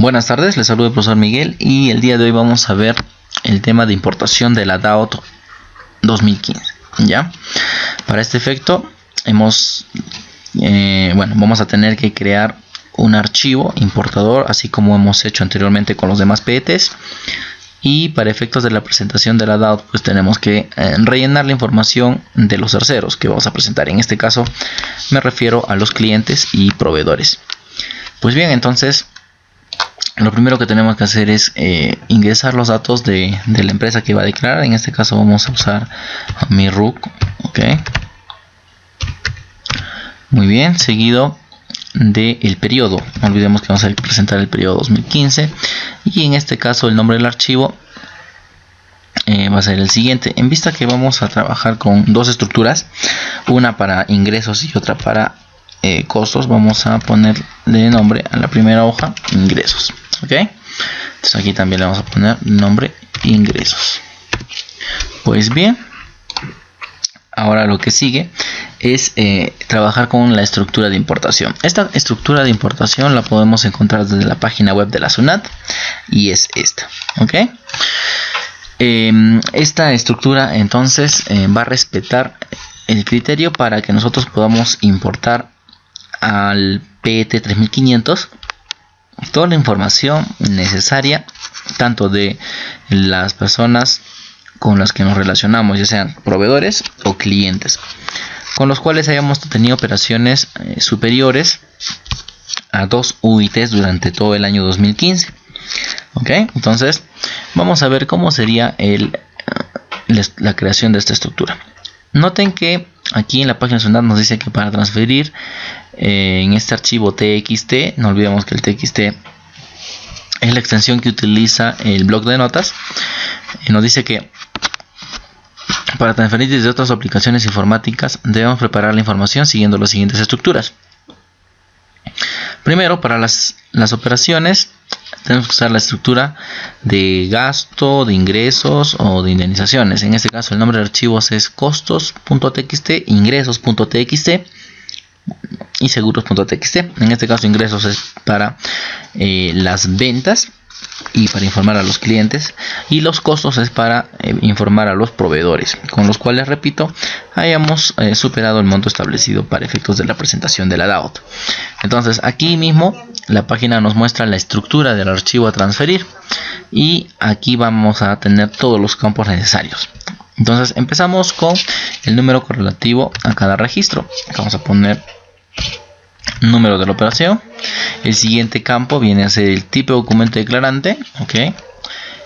Buenas tardes, les saluda el profesor Miguel y el día de hoy vamos a ver el tema de importación de la DAOT 2015. ¿Ya? Para este efecto vamos a tener que crear un archivo importador, así como hemos hecho anteriormente con los demás PETs. Y para efectos de la presentación de la DAOT, pues tenemos que rellenar la información de los terceros que vamos a presentar. En este caso me refiero a los clientes y proveedores. Pues bien, entonces lo primero que tenemos que hacer es ingresar los datos de la empresa que va a declarar. En este caso vamos a usar mi RUC. Ok, muy bien, seguido del periodo. No olvidemos que vamos a presentar el periodo 2015, y en este caso el nombre del archivo va a ser el siguiente. En vista que vamos a trabajar con dos estructuras, una para ingresos y otra para costos, vamos a ponerle nombre a la primera hoja ingresos. Ok, entonces aquí también le vamos a poner nombre ingresos. Pues bien, ahora lo que sigue es trabajar con la estructura de importación. Esta estructura de importación la podemos encontrar desde la página web de la SUNAT, y es esta. Ok, esta estructura entonces va a respetar el criterio para que nosotros podamos importar al PET 3500 toda la información necesaria, tanto de las personas con las que nos relacionamos, ya sean proveedores o clientes, con los cuales hayamos tenido operaciones superiores a 2 UITs durante todo el año 2015. Ok, entonces vamos a ver cómo sería la creación de esta estructura. Noten que aquí en la página SUNAT nos dice que para transferir en este archivo TXT, no olvidemos que el TXT es la extensión que utiliza el bloc de notas, y nos dice que para transferir desde otras aplicaciones informáticas debemos preparar la información siguiendo las siguientes estructuras. Primero, para las operaciones tenemos que usar la estructura de gasto, de ingresos o de indemnizaciones. En este caso el nombre de archivos es costos.txt, ingresos.txt y seguros.txt. En este caso ingresos es para las ventas y para informar a los clientes, y los costos es para informar a los proveedores, con los cuales, repito, hayamos superado el monto establecido para efectos de la presentación de la DAOT. Entonces aquí mismo la página nos muestra la estructura del archivo a transferir, y aquí vamos a tener todos los campos necesarios. Entonces empezamos con el número correlativo a cada registro. Vamos a poner número de la operación. El siguiente campo viene a ser el tipo de documento declarante. Ok,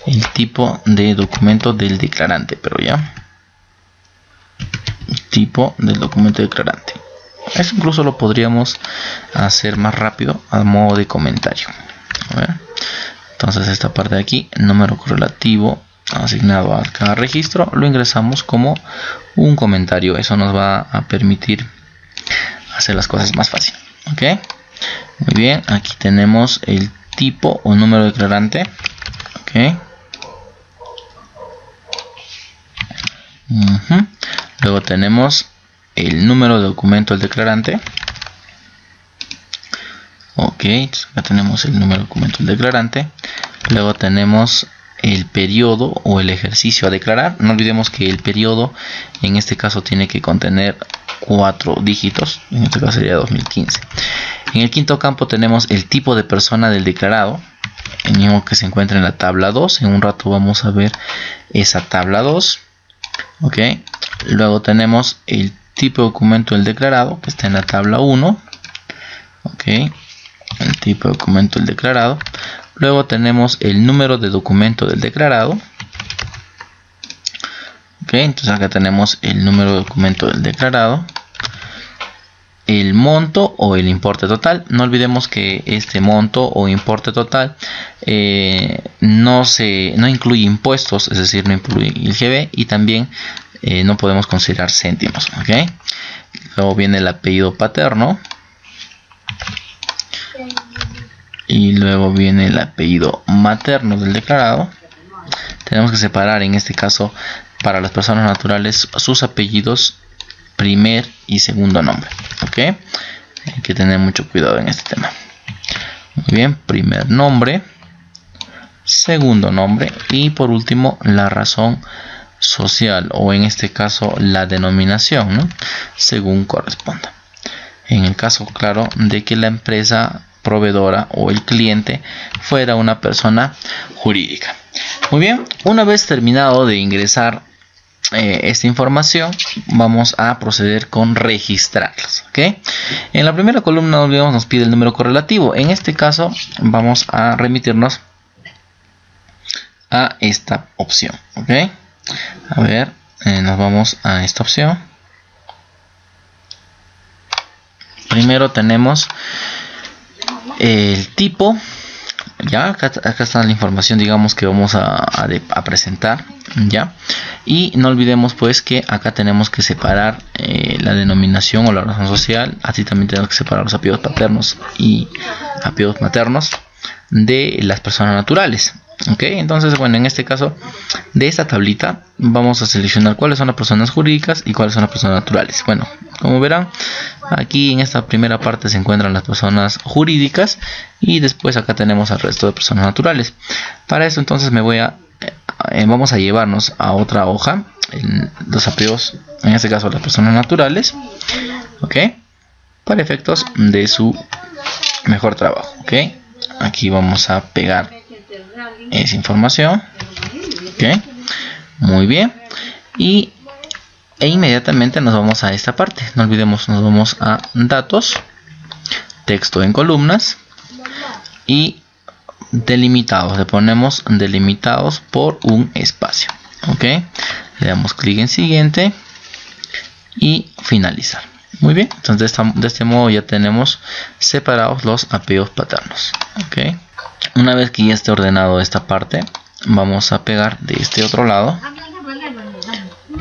el tipo de documento del declarante, pero ya tipo del documento declarante. Eso incluso lo podríamos hacer más rápido a modo de comentario. A ver. Entonces esta parte de aquí, número correlativo asignado a cada registro, lo ingresamos como un comentario. Eso nos va a permitir hacer las cosas más fácil. Ok, muy bien, aquí tenemos el tipo o número declarante. Ok, luego tenemos el número de documento del declarante. Ok, acá tenemos el número de documento del declarante. Luego tenemos el periodo o el ejercicio a declarar. No olvidemos que el periodo en este caso tiene que contener 4 dígitos, en este caso sería 2015. En el quinto campo tenemos el tipo de persona del declarado, el mismo que se encuentra en la tabla 2. En un rato vamos a ver esa tabla 2. Ok, luego tenemos el tipo de documento del declarado, que está en la tabla 1. Ok, el tipo de documento del declarado. Luego tenemos el número de documento del declarado. Ok, entonces acá tenemos el número de documento del declarado, el monto o el importe total. No olvidemos que este monto o importe total no incluye impuestos, es decir, no incluye el GB, y también no podemos considerar céntimos. Ok, luego viene el apellido paterno, y luego viene el apellido materno del declarado. Tenemos que separar en este caso para las personas naturales sus apellidos primer y segundo nombre. Ok, hay que tener mucho cuidado en este tema. Muy bien, primer nombre, segundo nombre y por último la razón social, o en este caso la denominación, ¿no? Según corresponda. En el caso, claro, de que la empresa proveedora o el cliente fuera una persona jurídica. Muy bien, una vez terminado de ingresar esta información, vamos a proceder con registrarlos. ¿Okay? En la primera columna, no olvidemos, nos pide el número correlativo. En este caso vamos a remitirnos a esta opción. ¿Okay? A ver, nos vamos a esta opción. Primero tenemos el tipo. Ya acá está la información, digamos, que vamos a presentar, ya. Y no olvidemos pues que acá tenemos que separar la denominación o la razón social. Así también tenemos que separar los apellidos paternos y apellidos maternos de las personas naturales. Ok, entonces, bueno, en este caso de esta tablita vamos a seleccionar cuáles son las personas jurídicas y cuáles son las personas naturales. Bueno, como verán, aquí en esta primera parte se encuentran las personas jurídicas y después acá tenemos al resto de personas naturales. Para eso entonces vamos a llevarnos a otra hoja, los apellidos, en este caso las personas naturales, ok, para efectos de su mejor trabajo. Ok, aquí vamos a pegar esa información. Ok, muy bien, e inmediatamente nos vamos a esta parte. No olvidemos, nos vamos a datos, texto en columnas y delimitados. Le ponemos delimitados por un espacio. Ok, le damos clic en siguiente y finalizar. Muy bien, entonces de este modo ya tenemos separados los apellidos paternos. Ok, una vez que ya esté ordenado esta parte, vamos a pegar de este otro lado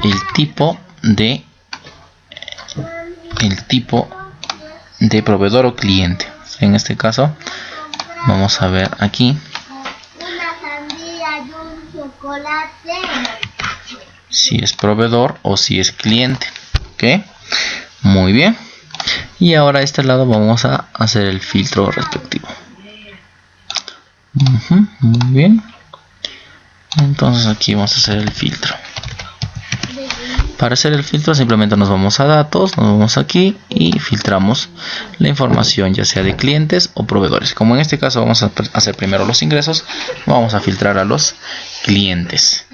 el tipo de proveedor o cliente. En este caso vamos a ver aquí si es proveedor o si es cliente. Ok, muy bien, y ahora a este lado vamos a hacer el filtro respectivo. Muy bien, entonces aquí vamos a hacer el filtro. Para hacer el filtro simplemente nos vamos a datos, nos vamos aquí y filtramos la información, ya sea de clientes o proveedores. Como en este caso vamos a hacer primero los ingresos, vamos a filtrar a los clientes.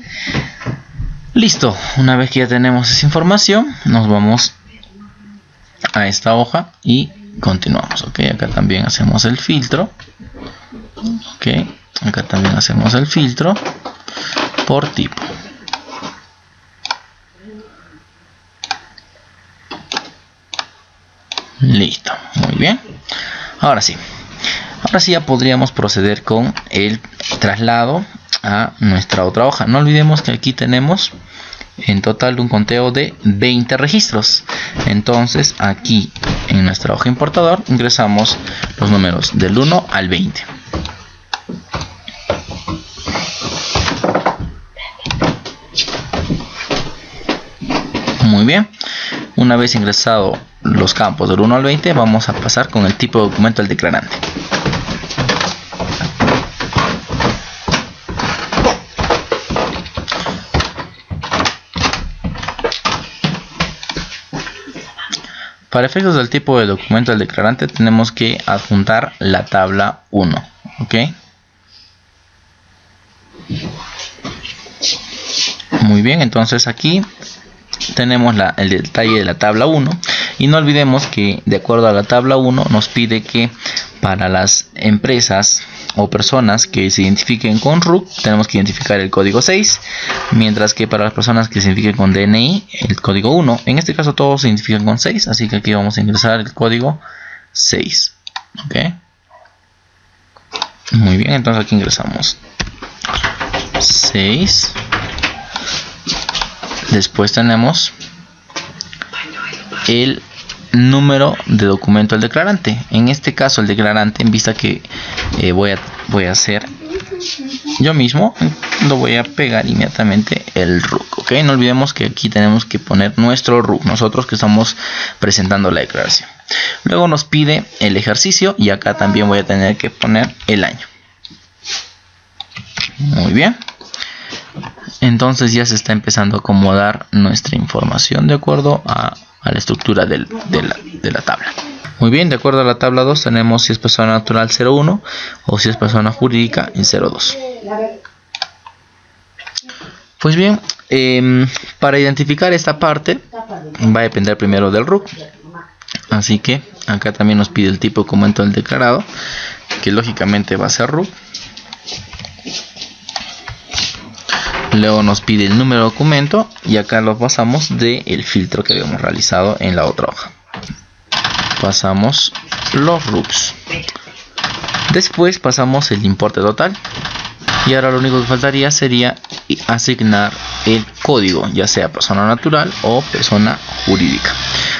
Listo, una vez que ya tenemos esa información, nos vamos a esta hoja y continuamos. Ok, acá también hacemos el filtro. Ok, acá también hacemos el filtro por tipo. Listo, muy bien. Ahora sí ya podríamos proceder con el traslado a nuestra otra hoja. No olvidemos que aquí tenemos en total un conteo de 20 registros. Entonces aquí en nuestra hoja importador ingresamos los números del 1 al 20. Muy bien, una vez ingresado los campos del 1 al 20, vamos a pasar con el tipo de documento del declarante. Para efectos del tipo de documento del declarante tenemos que adjuntar la tabla 1. ¿Ok? Muy bien, entonces aquí tenemos el detalle de la tabla 1 y no olvidemos que de acuerdo a la tabla 1 nos pide que para las empresas o personas que se identifiquen con RUC tenemos que identificar el código 6, mientras que para las personas que se identifiquen con DNI el código 1. En este caso todos se identifican con 6, así que aquí vamos a ingresar el código 6. ¿Ok? Muy bien, entonces aquí ingresamos 6. Después tenemos el número de documento del declarante. En este caso el declarante, en vista que voy a hacer yo mismo, lo voy a pegar inmediatamente el RUC. ¿Ok? No olvidemos que aquí tenemos que poner nuestro RUC, nosotros que estamos presentando la declaración. Luego nos pide el ejercicio y acá también voy a tener que poner el año. Muy bien. Entonces ya se está empezando a acomodar nuestra información de acuerdo a la estructura de la tabla. Muy bien, de acuerdo a la tabla 2 tenemos si es persona natural 0,1 o si es persona jurídica en 0,2. Pues bien, para identificar esta parte va a depender primero del RUC. Así que acá también nos pide el tipo de documento del declarado, que lógicamente va a ser RUC. Luego nos pide el número de documento y acá lo pasamos del filtro que habíamos realizado en la otra hoja. Pasamos los RUCs. Después pasamos el importe total. Y ahora lo único que faltaría sería asignar el código, ya sea persona natural o persona jurídica.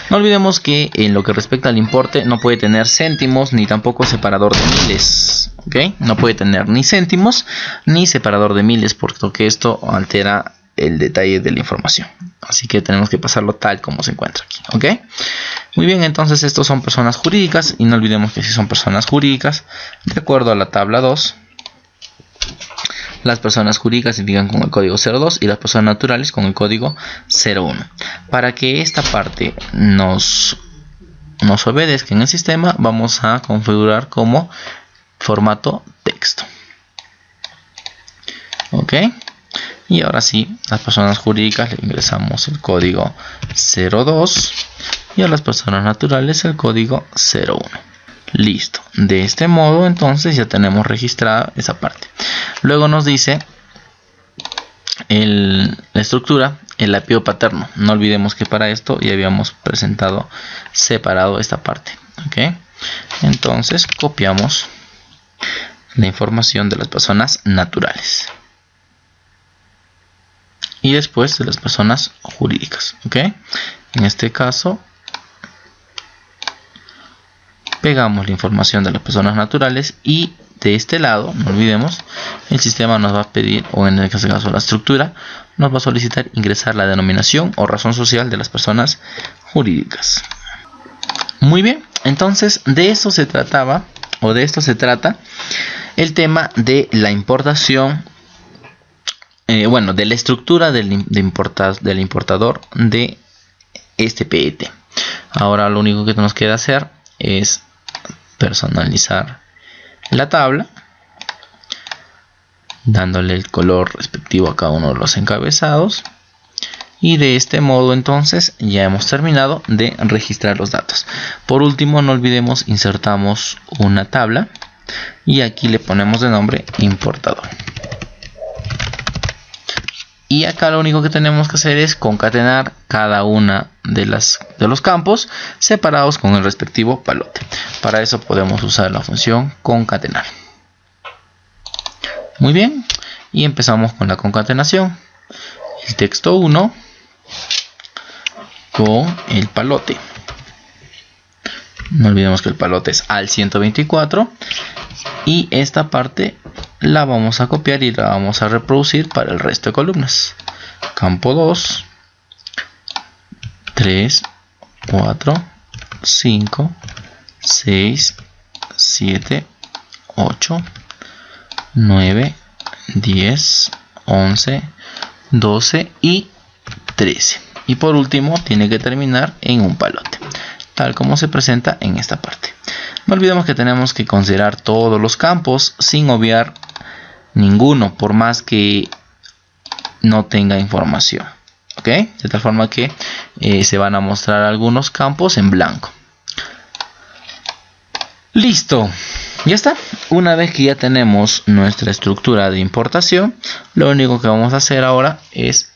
No olvidemos que en lo que respecta al importe no puede tener céntimos ni tampoco separador de miles. ¿Okay? No puede tener ni céntimos ni separador de miles, porque esto altera el detalle de la información. Así que tenemos que pasarlo tal como se encuentra aquí. ¿Okay? Muy bien, entonces estos son personas jurídicas y no olvidemos que si son personas jurídicas, de acuerdo a la tabla 2, las personas jurídicas se indican con el código 02 y las personas naturales con el código 01. Para que esta parte nos obedezca en el sistema, vamos a configurar como formato texto. Ok. Y ahora sí, a las personas jurídicas le ingresamos el código 02 y a las personas naturales el código 01. Listo. De este modo entonces ya tenemos registrada esa parte. Luego nos dice la estructura, el apellido paterno. No olvidemos que para esto ya habíamos separado esta parte. ¿Okay? Entonces copiamos la información de las personas naturales. Y después de las personas jurídicas. ¿Okay? En este caso pegamos la información de las personas naturales y de este lado, no olvidemos, el sistema nos va a pedir, o en este caso la estructura, nos va a solicitar ingresar la denominación o razón social de las personas jurídicas. Muy bien, entonces de eso se trataba, o de esto se trata, el tema de la importación, de la estructura del importador de este PET. Ahora lo único que nos queda hacer es personalizar la tabla, dándole el color respectivo a cada uno de los encabezados, y de este modo entonces ya hemos terminado de registrar los datos. Por último, no olvidemos, insertamos una tabla y aquí le ponemos de nombre importador. Y acá lo único que tenemos que hacer es concatenar cada una de los campos separados con el respectivo palote. Para eso podemos usar la función concatenar. Muy bien, y empezamos con la concatenación. El texto 1 con el palote. No olvidemos que el palote es al 124 y esta parte la vamos a copiar y la vamos a reproducir para el resto de columnas. Campo 2, 3, 4, 5, 6, 7, 8, 9, 10, 11, 12 y 13. Y por último tiene que terminar en un palote, tal como se presenta en esta parte. No olvidemos que tenemos que considerar todos los campos sin obviar ninguno, por más que no tenga información. ¿Ok? De tal forma que se van a mostrar algunos campos en blanco. Listo. Ya está. Una vez que ya tenemos nuestra estructura de importación, lo único que vamos a hacer ahora es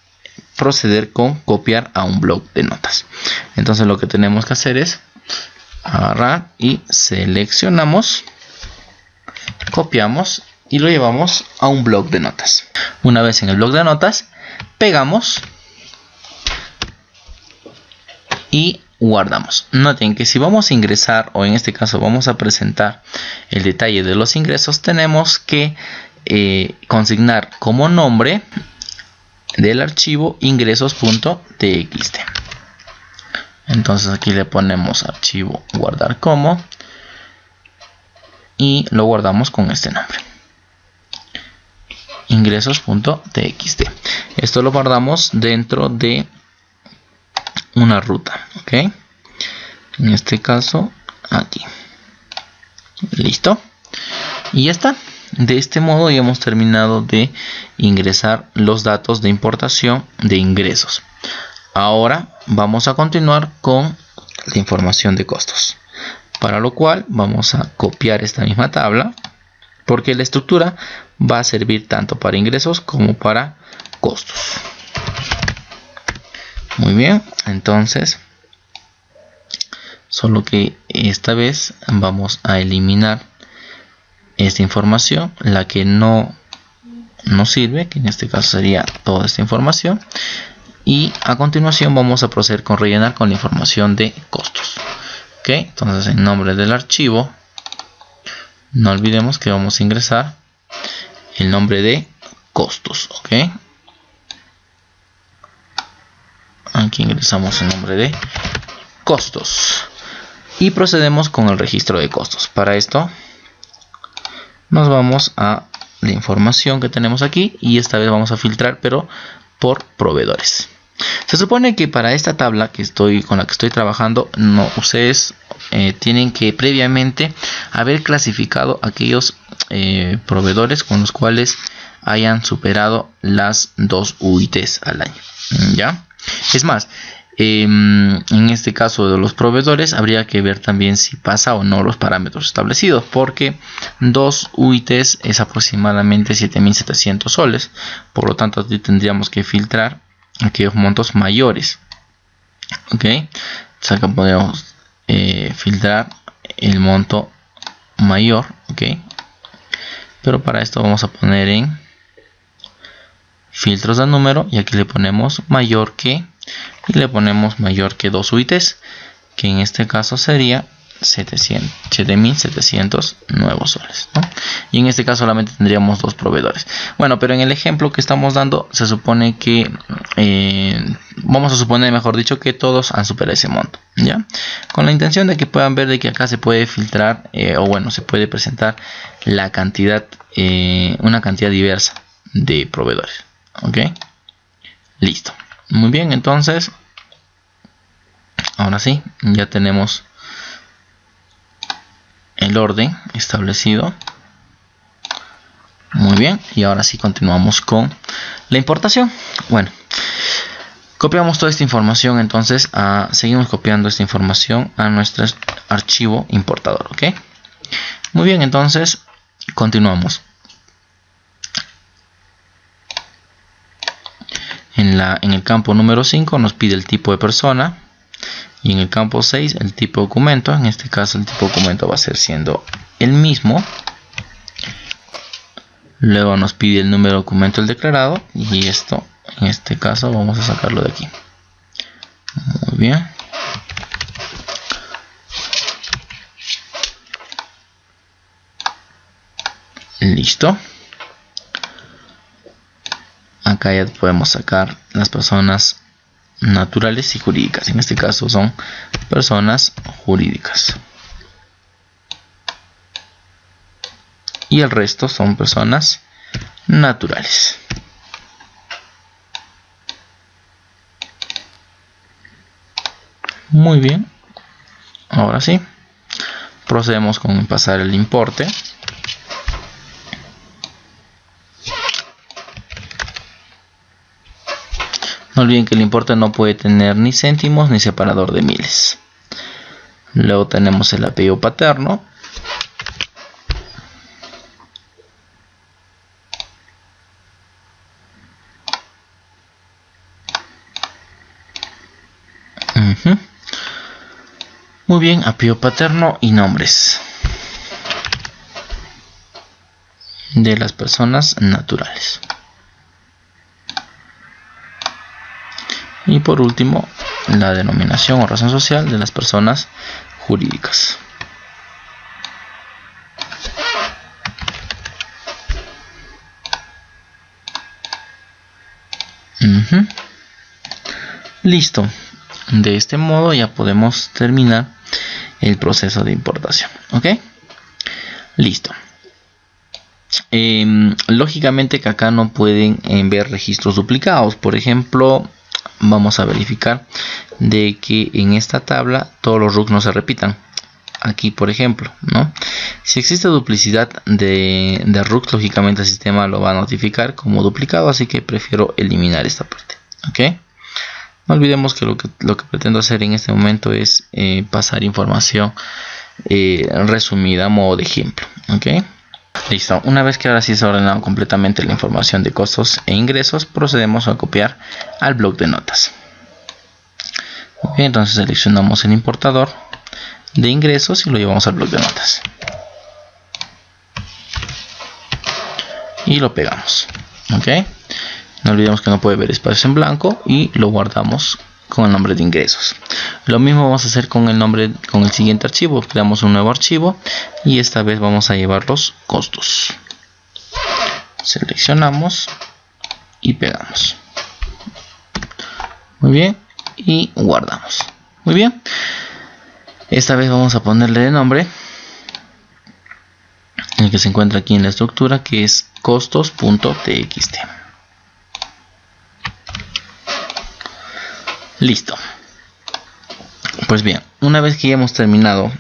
proceder con copiar a un bloc de notas. Entonces lo que tenemos que hacer es agarrar y seleccionamos, copiamos y lo llevamos a un bloc de notas. Una vez en el bloc de notas, pegamos y guardamos. Noten que si vamos a ingresar, o en este caso vamos a presentar el detalle de los ingresos, tenemos que consignar como nombre del archivo ingresos.txt. Entonces aquí le ponemos archivo guardar como y lo guardamos con este nombre, ingresos.txt. Esto lo guardamos dentro de una ruta, ok, en este caso aquí. Listo, y ya está. De este modo ya hemos terminado de ingresar los datos de importación de ingresos. Ahora vamos a continuar con la información de costos, para lo cual vamos a copiar esta misma tabla, porque la estructura va a servir tanto para ingresos como para costos. Muy bien, entonces solo que esta vez vamos a eliminar esta información, la que no nos sirve, que en este caso sería toda esta información, y a continuación vamos a proceder con rellenar con la información de costos. Ok, entonces en nombre del archivo no olvidemos que vamos a ingresar el nombre de costos. Ok, aquí ingresamos el nombre de costos y procedemos con el registro de costos. Para esto nos vamos a la información que tenemos aquí y esta vez vamos a filtrar, pero por proveedores. Se supone que para esta tabla con la que estoy trabajando, ustedes tienen que previamente haber clasificado aquellos proveedores con los cuales hayan superado las 2 UITs al año. ¿Ya? Es más, en este caso de los proveedores habría que ver también si pasa o no los parámetros establecidos, porque 2 UITs es aproximadamente 7.700 soles. Por lo tanto, aquí tendríamos que filtrar aquellos montos mayores. Ok, entonces acá podemos filtrar el monto mayor. Ok, pero para esto vamos a poner en filtros de número y aquí le ponemos mayor que, y le ponemos mayor que 2 UITs, que en este caso sería 7.700 nuevos soles, ¿no? Y en este caso solamente tendríamos 2 proveedores. Bueno, pero en el ejemplo que estamos dando se supone que vamos a suponer, mejor dicho, que todos han superado ese monto, ¿ya? Con la intención de que puedan ver de que acá se puede filtrar o bueno, se puede presentar la cantidad, una cantidad diversa de proveedores. Ok, listo. Muy bien, entonces ahora sí, ya tenemos el orden establecido. Muy bien, y ahora sí continuamos con la importación. Bueno, copiamos toda esta información, entonces seguimos copiando esta información a nuestro archivo importador. Ok, muy bien, entonces continuamos. En el campo número 5 nos pide el tipo de persona y en el campo 6 el tipo de documento. En este caso el tipo de documento va a ser siendo el mismo. Luego nos pide el número de documento del declarado y esto en este caso vamos a sacarlo de aquí. Muy bien. Listo. Acá ya podemos sacar las personas naturales y jurídicas. En este caso son personas jurídicas. Y el resto son personas naturales. Muy bien. Ahora sí. Procedemos con pasar el importe. No olviden que el importe no puede tener ni céntimos ni separador de miles. Luego tenemos el apellido paterno. Muy bien, apellido paterno y nombres de las personas naturales. Y por último, la denominación o razón social de las personas jurídicas. Listo. De este modo ya podemos terminar el proceso de importación. ¿Ok? Listo. Lógicamente que acá no pueden ver registros duplicados. Por ejemplo, vamos a verificar de que en esta tabla todos los RUCs no se repitan. Aquí, por ejemplo, ¿no? Si existe duplicidad de RUCs, lógicamente el sistema lo va a notificar como duplicado, así que prefiero eliminar esta parte. ¿Ok? No olvidemos que lo que pretendo hacer en este momento es pasar información resumida a modo de ejemplo. ¿Ok? Listo. Una vez que ahora sí se ha ordenado completamente la información de costos e ingresos, procedemos a copiar al bloc de notas. Bien, entonces seleccionamos el importador de ingresos y lo llevamos al bloc de notas. Y lo pegamos. ¿Ok? No olvidemos que no puede haber espacios en blanco y lo guardamos con el nombre de ingresos. Lo mismo vamos a hacer con el siguiente archivo. Creamos un nuevo archivo y esta vez vamos a llevar los costos. Seleccionamos y pegamos. Muy bien, y guardamos. Muy bien. Esta vez vamos a ponerle de nombre el que se encuentra aquí en la estructura, que es costos.txt. Listo. Pues bien, una vez que ya hemos terminado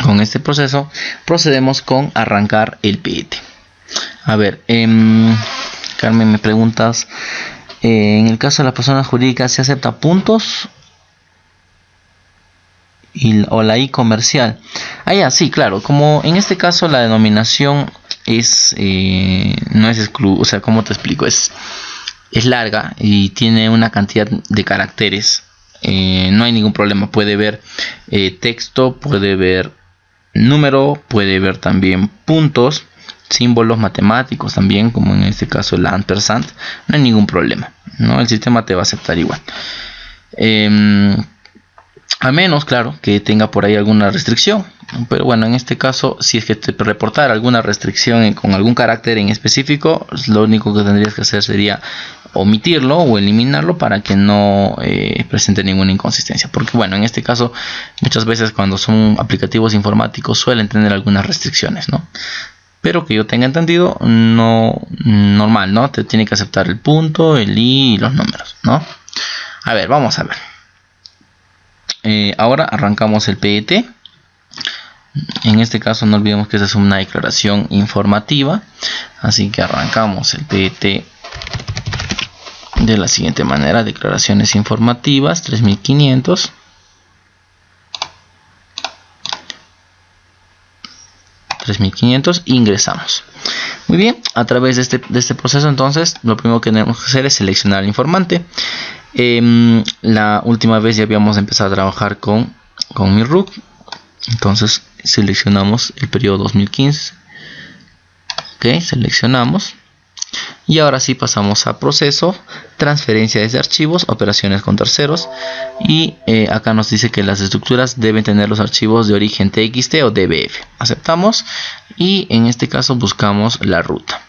con este proceso, procedemos con arrancar el PET. A ver, Carmen, me preguntas, en el caso de la persona jurídica, ¿se acepta puntos o la I comercial? Ah, ya, sí, claro. Como en este caso la denominación es no es exclusiva, o sea, ¿cómo te explico? Es larga y tiene una cantidad de caracteres. No hay ningún problema. Puede ver texto, puede ver número, puede ver también puntos, símbolos matemáticos también, como en este caso el ampersand. No hay ningún problema, ¿no? El sistema te va a aceptar igual. A menos, claro, que tenga por ahí alguna restricción. Pero bueno, en este caso, si es que te reportara alguna restricción con algún carácter en específico, lo único que tendrías que hacer sería omitirlo o eliminarlo para que no presente ninguna inconsistencia. Porque bueno, en este caso, muchas veces cuando son aplicativos informáticos suelen tener algunas restricciones, ¿no? Pero que yo tenga entendido, no normal, ¿no? Te tiene que aceptar el punto, el i y los números, ¿no? A ver, vamos a ver. Ahora arrancamos el PET. En este caso no olvidemos que esta es una declaración informativa, así que arrancamos el PET de la siguiente manera: declaraciones informativas 3500. Ingresamos. Muy bien, a través de este proceso, entonces lo primero que tenemos que hacer es seleccionar el informante. La última vez ya habíamos empezado a trabajar con mi RUC, entonces seleccionamos el periodo 2015. Ok, seleccionamos y ahora sí pasamos a proceso, transferencia desde archivos, operaciones con terceros, y acá nos dice que las estructuras deben tener los archivos de origen TXT o DBF. Aceptamos y en este caso buscamos la ruta.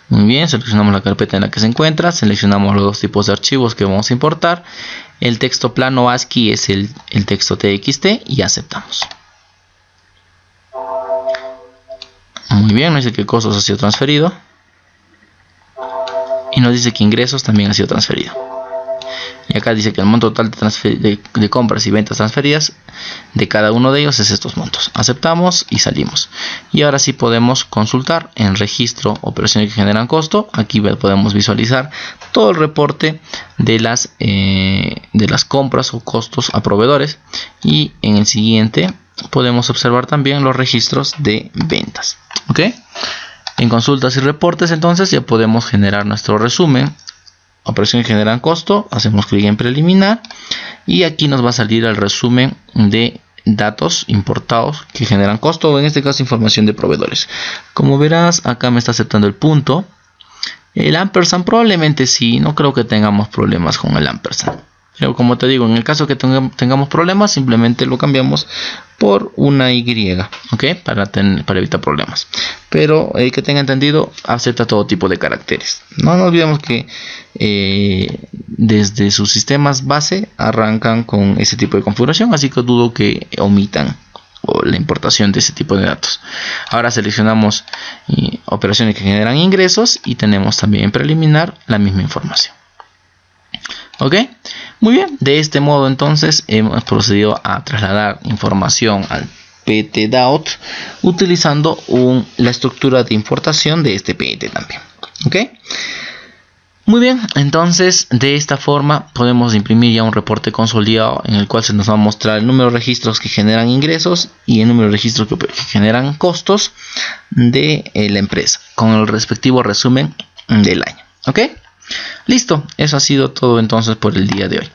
Muy bien, seleccionamos la carpeta en la que se encuentra, seleccionamos los dos tipos de archivos que vamos a importar. El texto plano ASCII es el texto TXT y aceptamos. Muy bien, nos dice que costos ha sido transferido y nos dice que ingresos también ha sido transferido. Y acá dice que el monto total de compras y ventas transferidas de cada uno de ellos es estos montos. Aceptamos y salimos. Y ahora sí podemos consultar en registro operaciones que generan costo. Aquí podemos visualizar todo el reporte de las compras o costos a proveedores. Y en el siguiente podemos observar también los registros de ventas. ¿Ok? En consultas y reportes, entonces ya podemos generar nuestro resumen. Operaciones que generan costo, hacemos clic en preliminar y aquí nos va a salir el resumen de datos importados que generan costo, o en este caso información de proveedores. Como verás, acá me está aceptando el punto. El ampersand probablemente sí, no creo que tengamos problemas con el ampersand. Pero como te digo, en el caso que tengamos problemas, simplemente lo cambiamos por una Y, ¿ok? Para evitar problemas. Pero que tenga entendido, acepta todo tipo de caracteres. No nos olvidemos que desde sus sistemas base arrancan con ese tipo de configuración, así que dudo que omitan la importación de ese tipo de datos. Ahora seleccionamos operaciones que generan ingresos y tenemos también en preliminar la misma información. Ok, muy bien. De este modo entonces hemos procedido a trasladar información al PTDAOT utilizando la estructura de importación de este PET también. Ok, muy bien. Entonces de esta forma podemos imprimir ya un reporte consolidado en el cual se nos va a mostrar el número de registros que generan ingresos y el número de registros que generan costos de la empresa con el respectivo resumen del año. Ok, listo, eso ha sido todo entonces por el día de hoy.